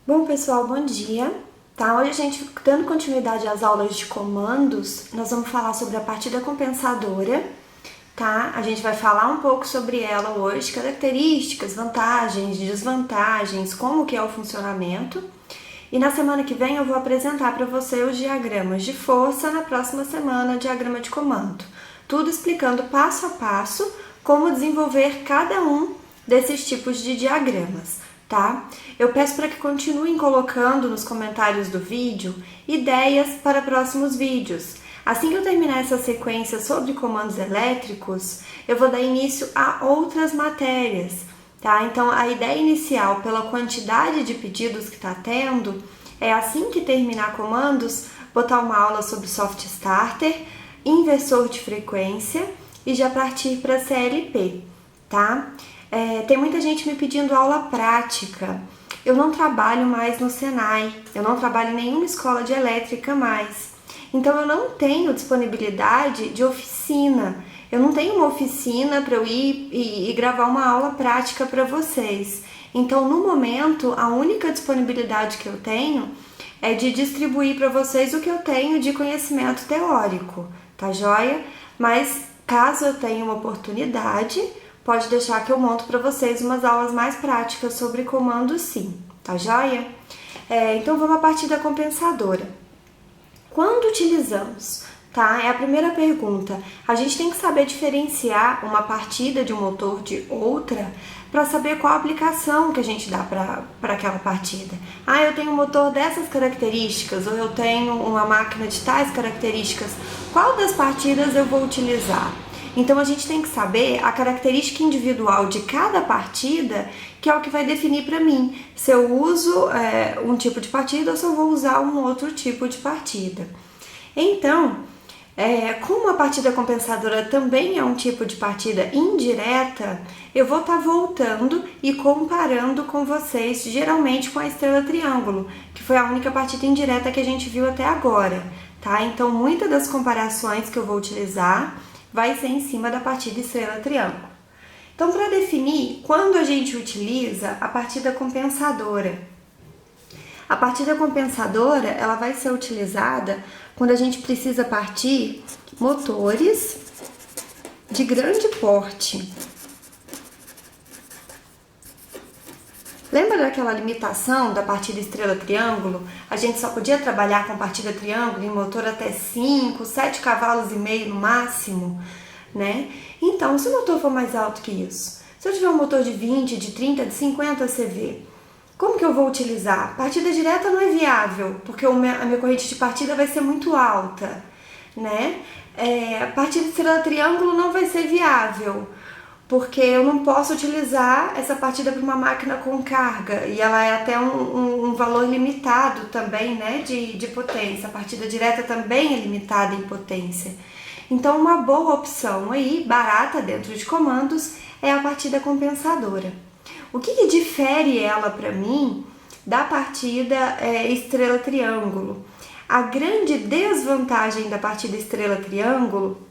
Bom, pessoal, bom dia. Tá, hoje a gente, dando continuidade às aulas de comandos, nós vamos falar sobre a partida compensadora, tá? A gente vai falar um pouco sobre ela hoje, características, vantagens, desvantagens, como que é o funcionamento. E na semana que vem eu vou apresentar para você os diagramas de força, na próxima semana, diagrama de comando. Tudo explicando passo a passo como desenvolver cada um desses tipos de diagramas, tá? Eu peço para que continuem colocando nos comentários do vídeo ideias para próximos vídeos. Assim que eu terminar essa sequência sobre comandos elétricos, eu vou dar início a outras matérias, tá? Então, a ideia inicial, pela quantidade de pedidos que está tendo, é assim que terminar comandos, botar uma aula sobre soft starter, inversor de frequência e já partir para CLP, tá? Tem muita gente me pedindo aula prática. Eu não trabalho mais no Senai, eu não trabalho em nenhuma escola de elétrica mais. Então eu não tenho disponibilidade de oficina. Eu não tenho uma oficina para eu ir e gravar uma aula prática para vocês. Então, no momento, a única disponibilidade que eu tenho é de distribuir para vocês o que eu tenho de conhecimento teórico, tá joia? Mas caso eu tenha uma oportunidade, pode deixar que eu monto para vocês umas aulas mais práticas sobre comandos, sim, tá joia? Então vamos à partida compensadora. Quando utilizamos, tá? É a primeira pergunta. A gente tem que saber diferenciar uma partida de um motor de outra para saber qual a aplicação que a gente dá para aquela partida. Ah, eu tenho um motor dessas características, ou eu tenho uma máquina de tais características. Qual das partidas eu vou utilizar? Então a gente tem que saber a característica individual de cada partida, que é o que vai definir para mim se eu uso um tipo de partida ou se eu vou usar um outro tipo de partida. Então, como a partida compensadora também é um tipo de partida indireta, eu vou estar voltando e comparando com vocês, geralmente com a estrela triângulo, que foi a única partida indireta que a gente viu até agora, tá? Então, muitas das comparações que eu vou utilizar vai ser em cima da partida estrela triângulo. Então, para definir, quando a gente utiliza a partida compensadora? A partida compensadora, ela vai ser utilizada quando a gente precisa partir motores de grande porte. Lembra daquela limitação da partida estrela-triângulo? A gente só podia trabalhar com partida triângulo em motor até 5, 7 cavalos e meio no máximo, né? Então, se o motor for mais alto que isso, se eu tiver um motor de 20, de 30, de 50 CV, como que eu vou utilizar? Partida direta não é viável, porque a minha corrente de partida vai ser muito alta, né? Partida estrela-triângulo não vai ser viável, porque eu não posso utilizar essa partida para uma máquina com carga, e ela é até um valor limitado também, né, de potência. A partida direta também é limitada em potência. Então, uma boa opção aí, barata dentro de comandos, é a partida compensadora. O que difere ela para mim da partida estrela-triângulo? A grande desvantagem da partida estrela-triângulo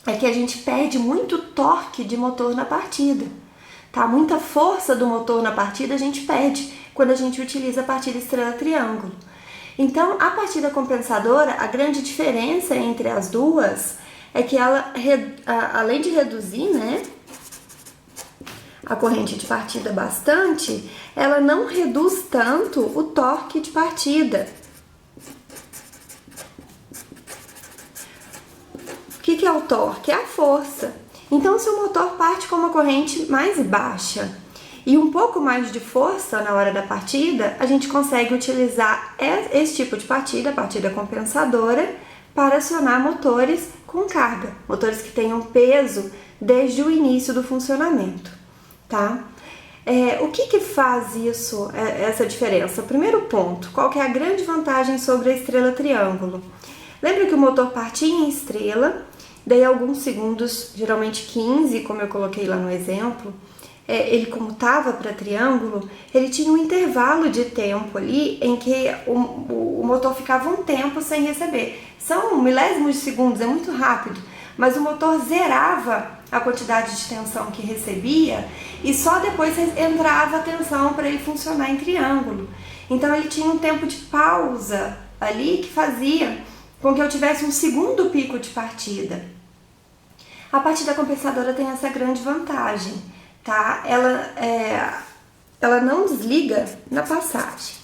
é que a gente perde muito torque de motor na partida, tá? Muita força do motor na partida a gente perde quando a gente utiliza a partida estrela-triângulo. Então, a partida compensadora, a grande diferença entre as duas é que ela, além de reduzir, né, a corrente de partida bastante, ela não reduz tanto o torque de partida. O que é o torque? É a força. Então, se o motor parte com uma corrente mais baixa e um pouco mais de força na hora da partida, a gente consegue utilizar esse tipo de partida, a partida compensadora, para acionar motores com carga, motores que tenham peso desde o início do funcionamento, tá? O que faz isso, essa diferença? Primeiro ponto, qual que é a grande vantagem sobre a estrela triângulo? Lembra que o motor partia em estrela, daí alguns segundos, geralmente 15, como eu coloquei lá no exemplo, ele como estava para triângulo, ele tinha um intervalo de tempo ali em que o motor ficava um tempo sem receber. São milésimos de segundos, é muito rápido, mas o motor zerava a quantidade de tensão que recebia e só depois entrava a tensão para ele funcionar em triângulo. Então ele tinha um tempo de pausa ali que fazia com que eu tivesse um segundo pico de partida. A partida compensadora tem essa grande vantagem, tá? Ela não desliga na passagem.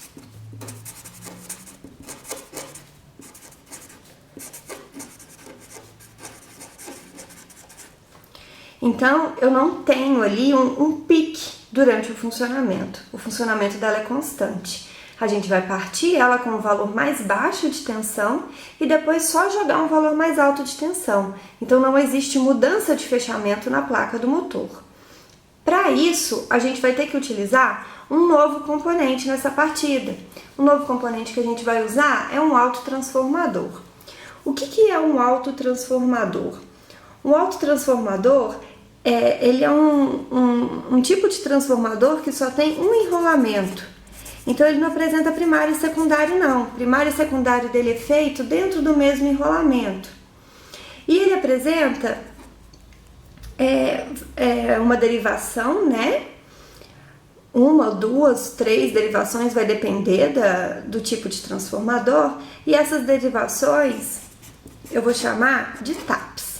Então, eu não tenho ali um pique durante o funcionamento. O funcionamento dela é constante. A gente vai partir ela com um valor mais baixo de tensão e depois só jogar um valor mais alto de tensão. Então, não existe mudança de fechamento na placa do motor. Para isso, a gente vai ter que utilizar um novo componente nessa partida. O novo componente que a gente vai usar é um autotransformador. O que é um autotransformador? Um autotransformador ele é um tipo de transformador que só tem um enrolamento. Então ele não apresenta primário e secundário não. Primário e secundário dele é feito dentro do mesmo enrolamento. E ele apresenta uma derivação, né? Uma, duas, três derivações, vai depender do tipo de transformador. E essas derivações eu vou chamar de TAPs.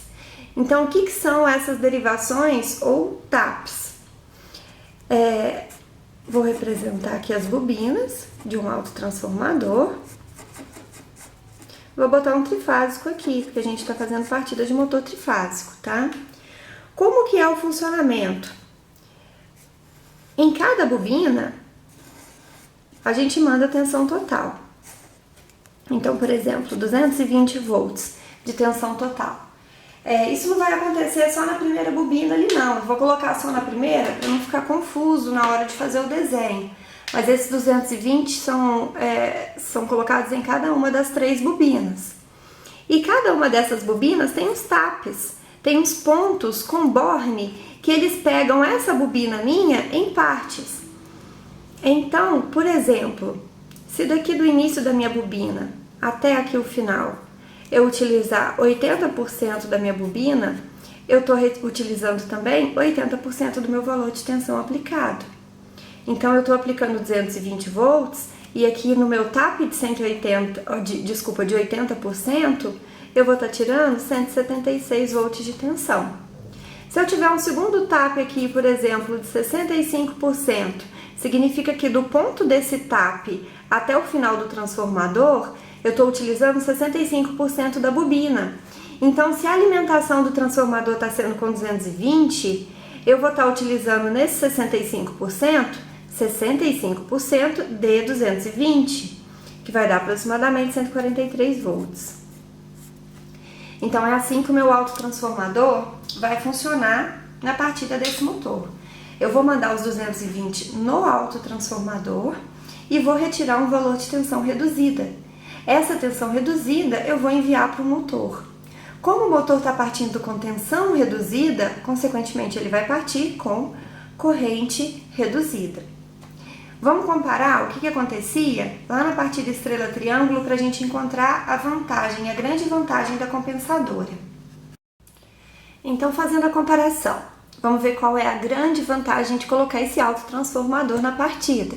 Então, o que são essas derivações ou TAPs? Vou representar aqui as bobinas de um autotransformador. Vou botar um trifásico aqui, porque a gente está fazendo partida de motor trifásico, tá? Como que é o funcionamento? Em cada bobina, a gente manda tensão total. Então, por exemplo, 220 volts de tensão total. Isso não vai acontecer só na primeira bobina ali não, eu vou colocar só na primeira para não ficar confuso na hora de fazer o desenho. Mas esses 220 são colocados em cada uma das 3 bobinas. E cada uma dessas bobinas tem uns TAPs, tem uns pontos com borne que eles pegam essa bobina minha em partes. Então, por exemplo, se daqui do início da minha bobina até aqui o final eu utilizar 80% da minha bobina, eu estou utilizando também 80% do meu valor de tensão aplicado. Então, eu estou aplicando 220 volts e aqui no meu TAP de 80%, eu vou estar tirando 176 volts de tensão. Se eu tiver um segundo TAP aqui, por exemplo, de 65%, significa que do ponto desse TAP até o final do transformador, eu estou utilizando 65% da bobina. Então, se a alimentação do transformador está sendo com 220, eu vou estar utilizando nesse 65% de 220, que vai dar aproximadamente 143 volts. Então, é assim que o meu autotransformador vai funcionar na partida desse motor. Eu vou mandar os 220 no autotransformador e vou retirar um valor de tensão reduzida. Essa tensão reduzida eu vou enviar para o motor. Como o motor está partindo com tensão reduzida, consequentemente ele vai partir com corrente reduzida. Vamos comparar o que acontecia lá na partida estrela-triângulo para a gente encontrar a vantagem, a grande vantagem da compensadora. Então, fazendo a comparação, vamos ver qual é a grande vantagem de colocar esse autotransformador na partida.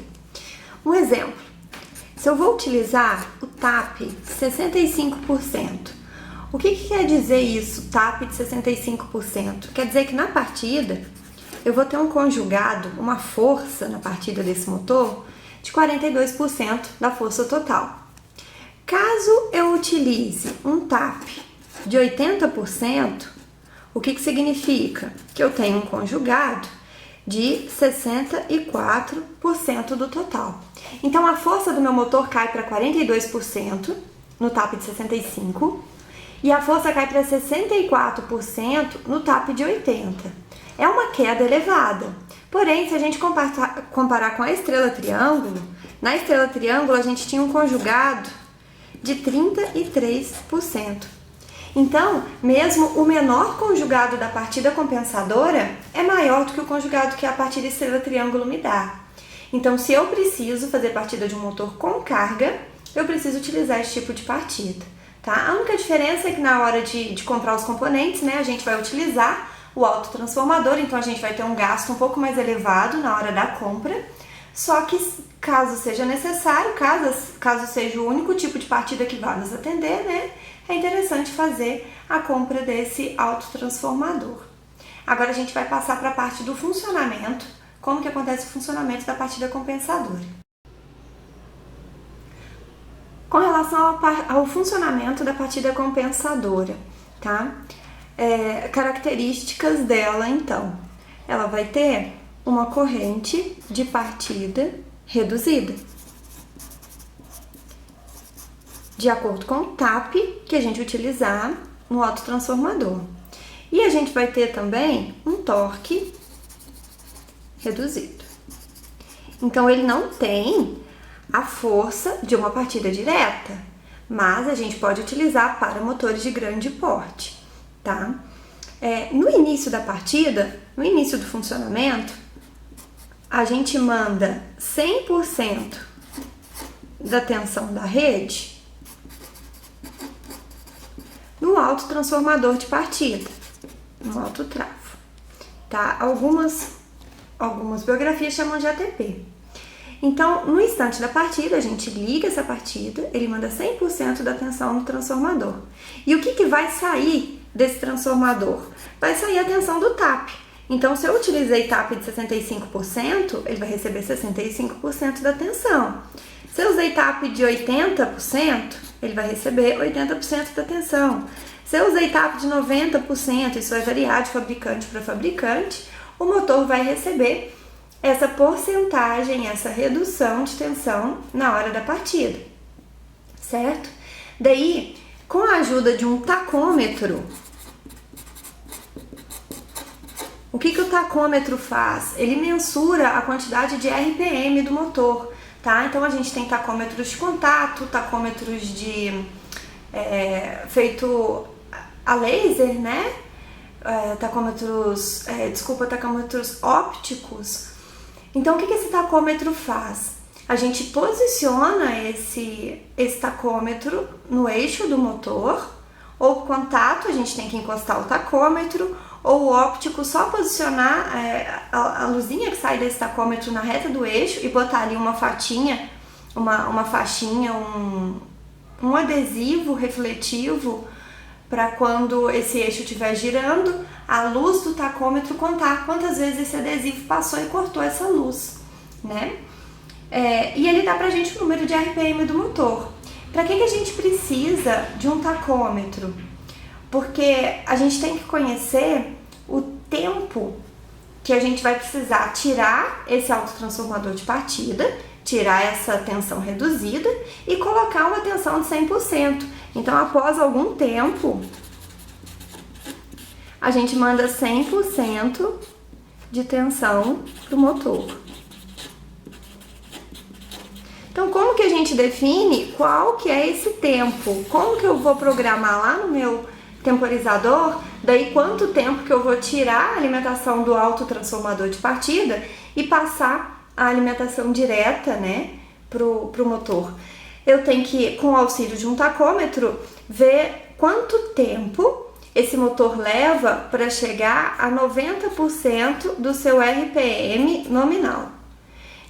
Um exemplo. Se eu vou utilizar o TAP de 65%, o que quer dizer isso, TAP de 65%? Quer dizer que na partida eu vou ter um conjugado, uma força na partida desse motor de 42% da força total. Caso eu utilize um TAP de 80%, o que significa? Que eu tenho um conjugado de 64% do total. Então, a força do meu motor cai para 42% no TAP de 65% e a força cai para 64% no TAP de 80%. É uma queda elevada. Porém, se a gente comparar com a estrela-triângulo, na estrela-triângulo a gente tinha um conjugado de 33%. Então, mesmo o menor conjugado da partida compensadora é maior do que o conjugado que a partida estrela-triângulo me dá. Então, se eu preciso fazer partida de um motor com carga, eu preciso utilizar esse tipo de partida, tá? A única diferença é que na hora de comprar os componentes, né, a gente vai utilizar o autotransformador, então a gente vai ter um gasto um pouco mais elevado na hora da compra, só que caso seja necessário, caso seja o único tipo de partida que vai nos atender, né, é interessante fazer a compra desse autotransformador. Agora a gente vai passar para a parte do funcionamento, como que acontece o funcionamento da partida compensadora. Com relação ao funcionamento da partida compensadora, tá? Características dela, então. Ela vai ter uma corrente de partida reduzida, de acordo com o TAP que a gente utilizar no autotransformador. E a gente vai ter também um torque reduzido. Então, ele não tem a força de uma partida direta, mas a gente pode utilizar para motores de grande porte, tá? No início da partida, no início do funcionamento, a gente manda 100% da tensão da rede no autotransformador de partida, no autotravo, tá? Algumas biografias chamam de ATP. Então, no instante da partida, a gente liga essa partida, ele manda 100% da tensão no transformador. E o que vai sair desse transformador? Vai sair a tensão do TAP. Então, se eu utilizei TAP de 65%, ele vai receber 65% da tensão. Se eu usei TAP de 80%, ele vai receber 80% da tensão. Se eu usei TAP de 90%, isso vai variar de fabricante para fabricante, o motor vai receber essa porcentagem, essa redução de tensão na hora da partida, certo? Daí, com a ajuda de um tacômetro, o que o tacômetro faz? Ele mensura a quantidade de RPM do motor, tá? Então, a gente tem tacômetros de contato, tacômetros feito a laser, né? Tacômetros ópticos. Então, o que esse tacômetro faz? A gente posiciona esse tacômetro no eixo do motor, ou contato, a gente tem que encostar o tacômetro, ou o óptico só posicionar a luzinha que sai desse tacômetro na reta do eixo e botar ali uma faixinha, um adesivo refletivo para quando esse eixo estiver girando, a luz do tacômetro contar quantas vezes esse adesivo passou e cortou essa luz, né? E ele dá pra gente o número de RPM do motor. Para que a gente precisa de um tacômetro? Porque a gente tem que conhecer o tempo que a gente vai precisar tirar esse autotransformador de partida, tirar essa tensão reduzida e colocar uma tensão de 100%. Então, após algum tempo, a gente manda 100% de tensão pro motor. Então, como que a gente define qual que é esse tempo? Como que eu vou programar lá no meu temporizador, daí quanto tempo que eu vou tirar a alimentação do autotransformador de partida e passar a alimentação direta, né, pro motor? Eu tenho que, com o auxílio de um tacômetro, ver quanto tempo esse motor leva para chegar a 90% do seu RPM nominal.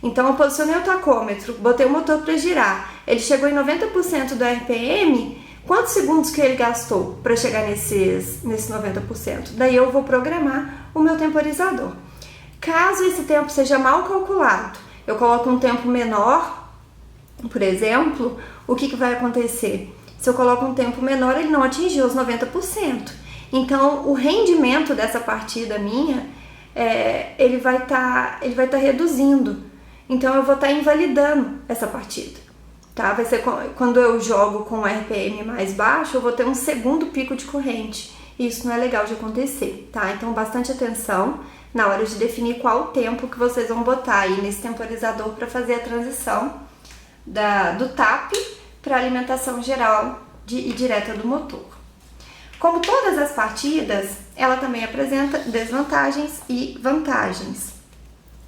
Então, eu posicionei o tacômetro, botei o motor para girar, ele chegou em 90% do RPM, quantos segundos que ele gastou para chegar nesse 90%? Daí eu vou programar o meu temporizador. Caso esse tempo seja mal calculado, eu coloco um tempo menor, por exemplo, o que vai acontecer? Se eu coloco um tempo menor, ele não atingiu os 90%. Então, o rendimento dessa partida minha, ele vai estar reduzindo. Então, eu vou estar invalidando essa partida. Tá? Vai ser quando eu jogo com RPM mais baixo, eu vou ter um segundo pico de corrente. Isso não é legal de acontecer, tá? Então, bastante atenção na hora de definir qual o tempo que vocês vão botar aí nesse temporizador para fazer a transição do TAP para alimentação geral e direta do motor. Como todas as partidas, ela também apresenta desvantagens e vantagens.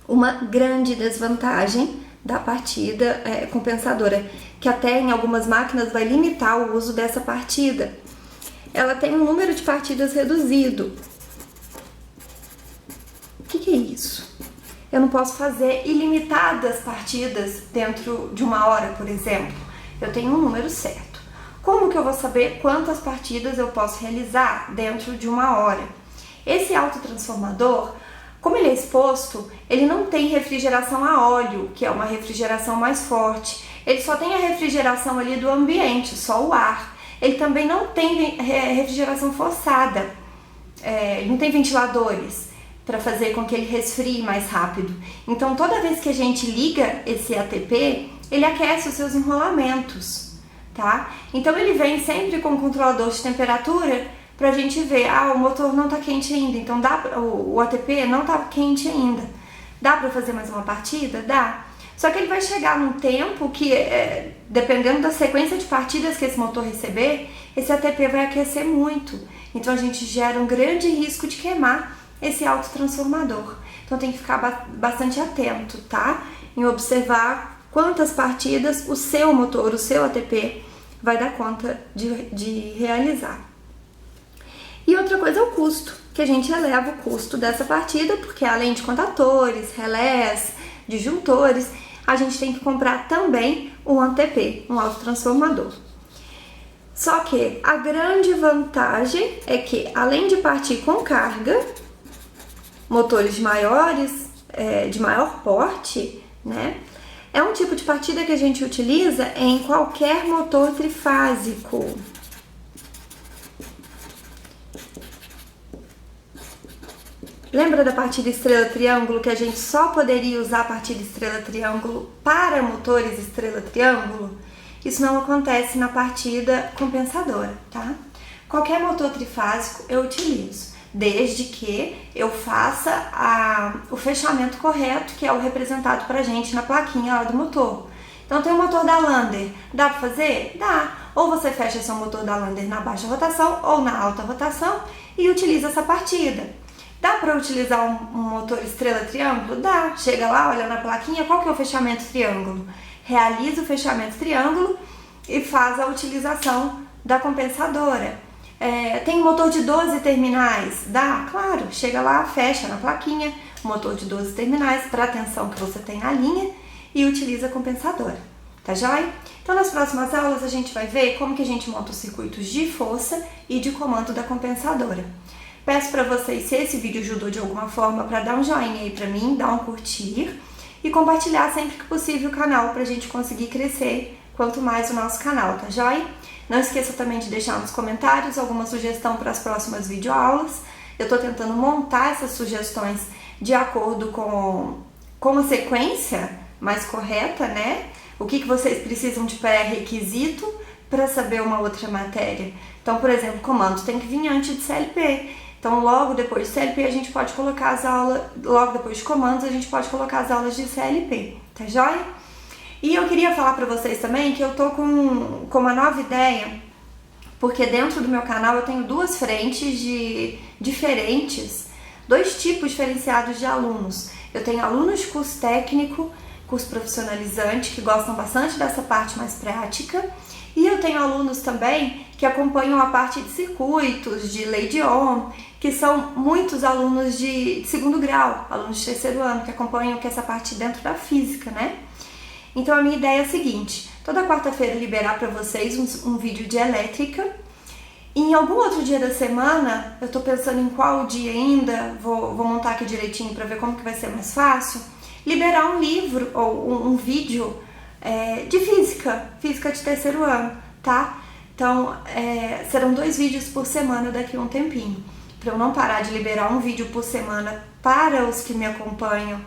Uma grande desvantagem da partida compensadora, que até em algumas máquinas vai limitar o uso dessa partida. Ela tem um número de partidas reduzido. O que é isso? Eu não posso fazer ilimitadas partidas dentro de uma hora, por exemplo. Eu tenho um número certo. Como que eu vou saber quantas partidas eu posso realizar dentro de uma hora? Esse autotransformador, como ele é exposto, ele não tem refrigeração a óleo, que é uma refrigeração mais forte. Ele só tem a refrigeração ali do ambiente, só o ar. Ele também não tem refrigeração forçada, não tem ventiladores para fazer com que ele resfrie mais rápido. Então, toda vez que a gente liga esse ATP, ele aquece os seus enrolamentos, tá? Então, ele vem sempre com o controlador de temperatura pra gente ver, o motor não tá quente ainda, então o ATP não tá quente ainda. Dá pra fazer mais uma partida? Dá. Só que ele vai chegar num tempo que, dependendo da sequência de partidas que esse motor receber, esse ATP vai aquecer muito. Então a gente gera um grande risco de queimar esse autotransformador. Então tem que ficar bastante atento, tá? Em observar quantas partidas o seu motor, o seu ATP, vai dar conta de realizar. E outra coisa é o custo, que a gente eleva o custo dessa partida, porque além de contatores, relés, disjuntores, a gente tem que comprar também um ATP, um autotransformador. Só que a grande vantagem é que, além de partir com carga, motores maiores, de maior porte, né? É um tipo de partida que a gente utiliza em qualquer motor trifásico. Lembra da partida estrela-triângulo, que a gente só poderia usar a partida estrela-triângulo para motores estrela-triângulo? Isso não acontece na partida compensadora, tá? Qualquer motor trifásico eu utilizo, desde que eu faça o fechamento correto, que é o representado pra gente na plaquinha lá do motor. Então tem o motor da Lander, dá pra fazer? Dá! Ou você fecha seu motor da Lander na baixa rotação ou na alta rotação e utiliza essa partida. Dá para utilizar um motor estrela-triângulo? Dá. Chega lá, olha na plaquinha, qual que é o fechamento triângulo? Realiza o fechamento triângulo e faz a utilização da compensadora. Tem motor de 12 terminais? Dá, claro. Chega lá, fecha na plaquinha, motor de 12 terminais para a tensão que você tem na linha e utiliza a compensadora. Tá joia? Então nas próximas aulas a gente vai ver como que a gente monta os circuitos de força e de comando da compensadora. Peço para vocês, se esse vídeo ajudou de alguma forma, para dar um joinha aí para mim, dar um curtir e compartilhar sempre que possível o canal para a gente conseguir crescer quanto mais o nosso canal, tá joia? Não esqueça também de deixar nos comentários alguma sugestão para as próximas videoaulas. Eu estou tentando montar essas sugestões de acordo com a sequência mais correta, né? O que vocês precisam de pré-requisito para saber uma outra matéria. Então, por exemplo, comando tem que vir antes de CLP. Então, logo depois de CLP, a gente pode colocar as aulas, logo depois de comandos, a gente pode colocar as aulas de CLP, tá joia? E eu queria falar pra vocês também que eu tô com uma nova ideia, porque dentro do meu canal eu tenho duas frentes diferentes, dois tipos diferenciados de alunos. Eu tenho alunos de curso técnico, curso profissionalizante, que gostam bastante dessa parte mais prática, e eu tenho alunos também que acompanham a parte de circuitos, de lei de Ohm, que são muitos alunos de segundo grau, alunos de terceiro ano, que acompanham essa parte dentro da física, né? Então a minha ideia é a seguinte, toda quarta-feira liberar para vocês um vídeo de elétrica, e em algum outro dia da semana, eu tô pensando em qual dia ainda, vou montar aqui direitinho para ver como que vai ser mais fácil, liberar um livro ou um vídeo de física de terceiro ano, tá? Então, serão 2 vídeos por semana daqui a um tempinho. Para eu não parar de liberar um vídeo por semana para os que me acompanham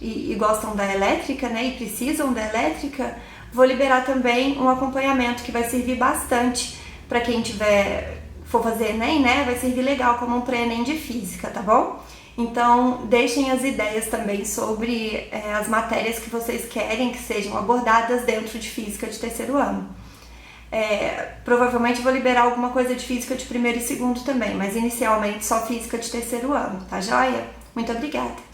e gostam da elétrica, né? E precisam da elétrica, vou liberar também um acompanhamento que vai servir bastante para quem for fazer ENEM, né? Vai servir legal como um pré-ENEM de física, tá bom? Então, deixem as ideias também sobre as matérias que vocês querem que sejam abordadas dentro de física de terceiro ano. Provavelmente vou liberar alguma coisa de física de primeiro e segundo também, mas inicialmente só física de terceiro ano, tá joia? Muito obrigada!